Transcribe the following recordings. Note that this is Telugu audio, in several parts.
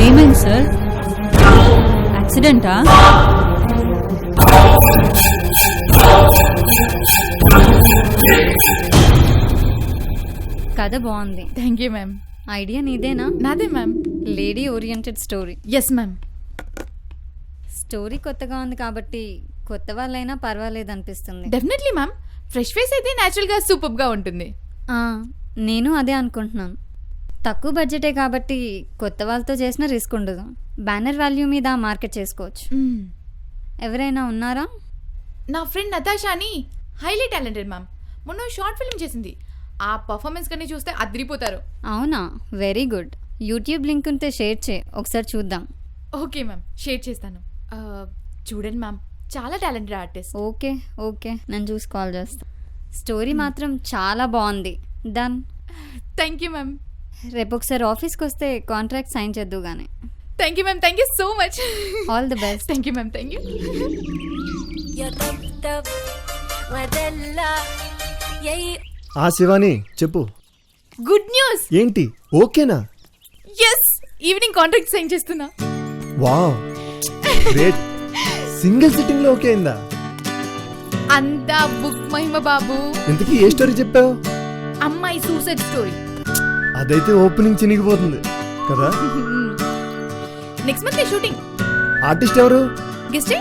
ఏమైంది సార్? యాక్సిడెంటా? కథ బాగుంది. Thank you ma'am. ఐడియా నీదేనా? నాదే ma'am. Lady oriented story. Yes ma'am. Story కొత్తగా ఉంది కాబట్టి కొత్త వాళ్ళైనా పర్వాలేదు అనిపిస్తుంది. Definitely ma'am. ఫ్రెష్ ఫేస్ అయితే న్యాచురల్గా సూపర్గా ఉంటుంది. నేను అదే అనుకుంటున్నాను. తక్కువ బడ్జెటే కాబట్టి కొత్త వాళ్ళతో చేసిన రిస్క్ ఉండదు. బ్యానర్ వాల్యూ మీద మార్కెట్ చేసుకోవచ్చు. ఎవరైనా ఉన్నారా? నా ఫ్రెండ్ నతాషా అని హైలీ టాలెంటెడ్ మ్యామ్. మొన్న షార్ట్ ఫిల్మ్ చేసింది. ఆ పర్ఫార్మెన్స్ కన్నీ చూస్తే అదిరిపోతారు. అవునా? Very good. యూట్యూబ్ లింక్ ఉంటే షేర్ చేయి, ఒకసారి చూద్దాం. ఓకే మ్యామ్, షేర్ చేస్తాను. చూడండి మ్యామ్, చాలా టాలెంటెడ్ ఆర్టిస్ట్. ఓకే ఓకే, నేను చూసి కాల్ చేస్తాను. స్టోరీ మాత్రం చాలా బాగుంది. డన్. Thank you ma'am. రేపు ఒకసారి ఆఫీస్కి వస్తే కాంట్రాక్ట్ సైన్ చేద్దు కానీ. Thank you ma'am. Thank you so much. All the best. Thank you ma'am. Thank you. Shivani చెప్పు. Good news. ఏంటి? ఓకేనా? ఎస్, ఈవినింగ్ కాంట్రాక్ట్ సైన్ చేస్తున్నా. Wow, great. సింగిల్ సిట్టింగ్ లో ఓకే అయిందా? అంతా బుక్ మహిమ బాబు. ఇంతకీ ఏ స్టోరీ చెప్పావు? అమ్మాయి సూసైడ్ స్టోరీ. అదైతే ఓపెనింగ్ చినిగిపోతుంది కదా. Next month shooting. ఆర్టిస్ట్ ఎవరు? గెస్ట్.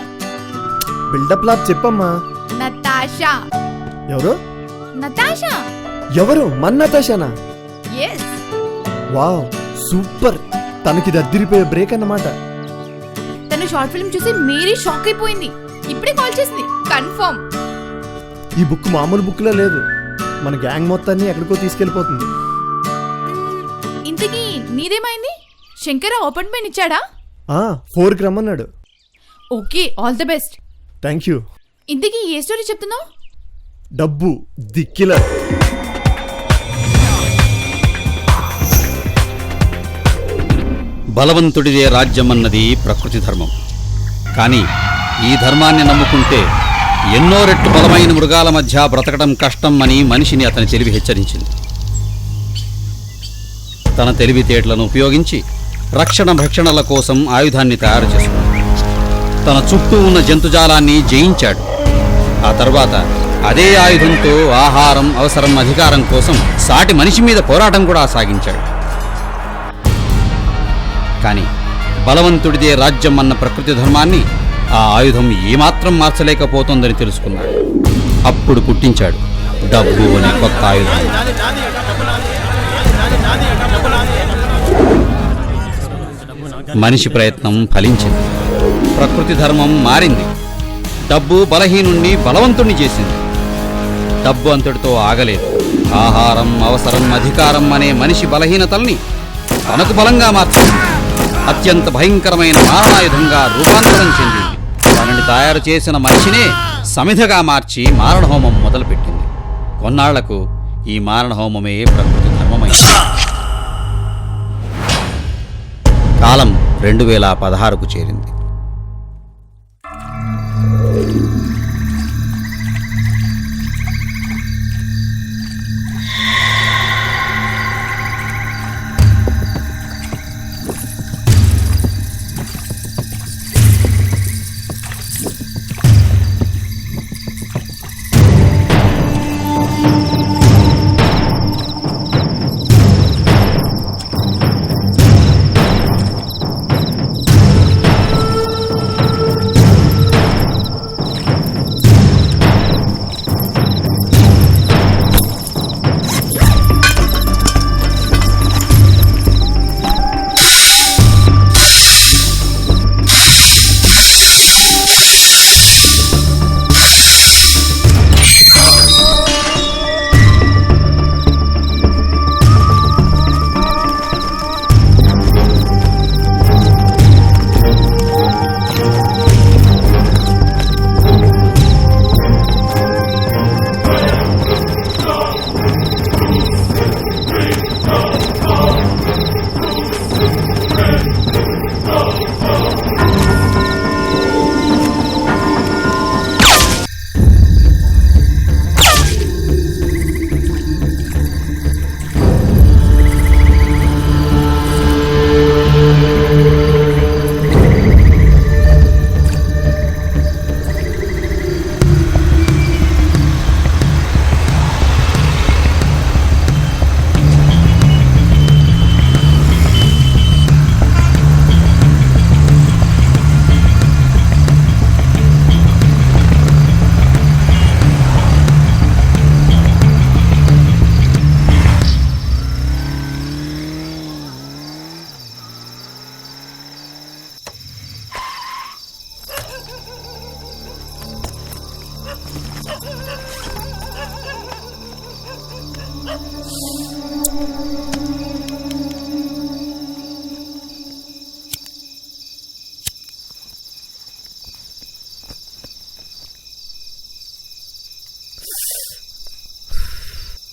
బిల్డప్ లాప్ చెప్పమ్మా. నతాషా. ఎవరు? నతాషా. ఎవరు? మన నతాషానా? ఎస్. Wow, super. తనకిది అద్దిరిపోయే బ్రేక్ అన్నమాట. తను షార్ట్ ఫిల్మ్ చూసి మేరీ షాక్ అయిపోయింది. ఇప్పుడే కాల్ చేసింది. కన్ఫర్మ్. ఈ బుక్ మామూలు బుక్ లో లేదు. మన గ్యాంగ్ మొత్తాన్ని ఎక్కడికో తీసుకెళ్లిపోతుంది. ఇంతకీ నీదేమైంది? శంకర అపాయింట్మెంట్ ఇచ్చాడా? 4కి రమ్మన్నాడు. Okay, all the best. Thank you. ఇంతకీ ఏ స్టోరీ చెప్తున్నావు? డబ్బు ది కిల్లర్. బలవంతుడిదే రాజ్యమన్నది ప్రకృతి ధర్మం. కానీ ఈ ధర్మాన్ని నమ్ముకుంటే ఎన్నో రెట్లు బలమైన మృగాల మధ్య బ్రతకడం కష్టం అని మనిషిని అతని తెలివి హెచ్చరించింది. తన తెలివితేటలను ఉపయోగించి రక్షణ భక్షణల కోసం ఆయుధాన్ని తయారు చేసుకున్నాడు. తన చుట్టూ ఉన్న జంతుజాలాన్ని జయించాడు. ఆ తర్వాత అదే ఆయుధంతో ఆహారం, అవసరం, అధికారం కోసం సాటి మనిషి మీద పోరాటం కూడా సాగించాడు. కానీ బలవంతుడిదే రాజ్యం అన్న ప్రకృతి ధర్మాన్ని ఆ ఆయుధం ఏమాత్రం మార్చలేకపోతుందని తెలుసుకున్నాడు. అప్పుడు పుట్టించాడు డబ్బు అనే కొత్త ఆయుధం. మనిషి ప్రయత్నం ఫలించింది. ప్రకృతి ధర్మం మారింది. డబ్బు బలహీనుణ్ణి బలవంతుణ్ణి చేసింది. డబ్బు అంతటితో ఆగలేదు. ఆహారం, అవసరం, అధికారం అనే మనిషి బలహీనతల్ని తనకు బలంగా మార్చింది. అత్యంత భయంకరమైన మారణాయుధంగా రూపాంతరం చెందింది. దానిని తయారు చేసిన మనిషినే సమిధగా మార్చి మారణహోమం మొదలుపెట్టింది. కొన్నాళ్లకు ఈ మారణహోమమే ప్రకృతి ధర్మమైంది. కాలం 2016కు చేరింది.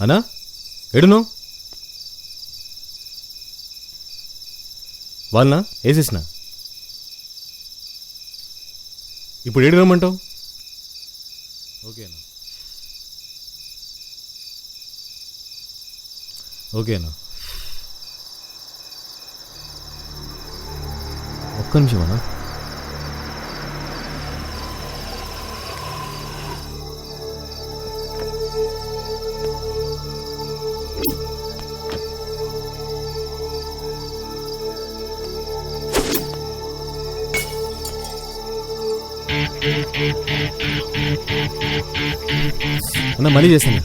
అన్నా ఎడును వాళ్ళనా వేసేసిన ఇప్పుడు ఏడు రమ్మంటావు ఓకేనా ఓకేనా ఒక్క నిమిషం అన్నా అన్న మళ్ళీ చేస్తాను